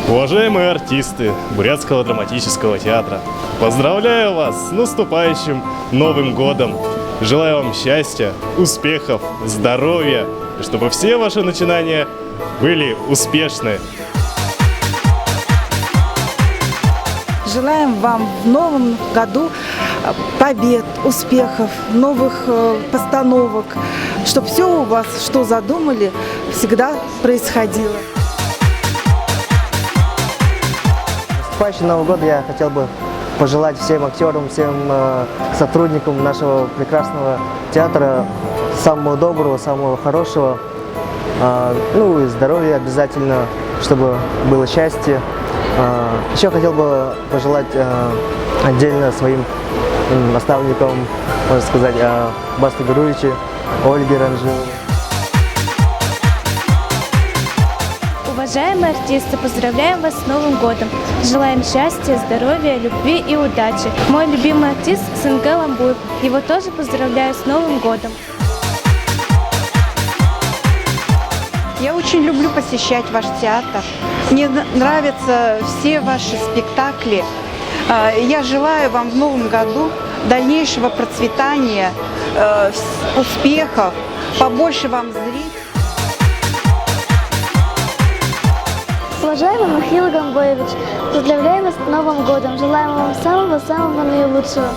Уважаемые артисты Бурятского драматического театра, поздравляю вас с наступающим Новым годом! Желаю вам счастья, успехов, здоровья, и чтобы все ваши начинания были успешны. Желаем вам в новом году побед, успехов, новых постановок, чтобы все у вас, что задумали, всегда происходило. Наступающий Новый год я хотел бы пожелать всем актерам, всем сотрудникам нашего прекрасного театра самого доброго, самого хорошего, ну и здоровья обязательно, чтобы было счастье. Еще хотел бы пожелать отдельно своим наставникам, можно сказать, Басту Гуруевичу, Ольге Ранжевой. Уважаемые артисты, поздравляем вас с Новым годом! Желаем счастья, здоровья, любви и удачи! Мой любимый артист СНГ Ламбуев. Его тоже поздравляю с Новым годом! Я очень люблю посещать ваш театр. Мне нравятся все ваши спектакли. Я желаю вам в новом году дальнейшего процветания, успехов, побольше вам зрителей. Уважаемый Михаил Гамбоевич, поздравляем вас с Новым годом, желаем вам самого-самого наилучшего.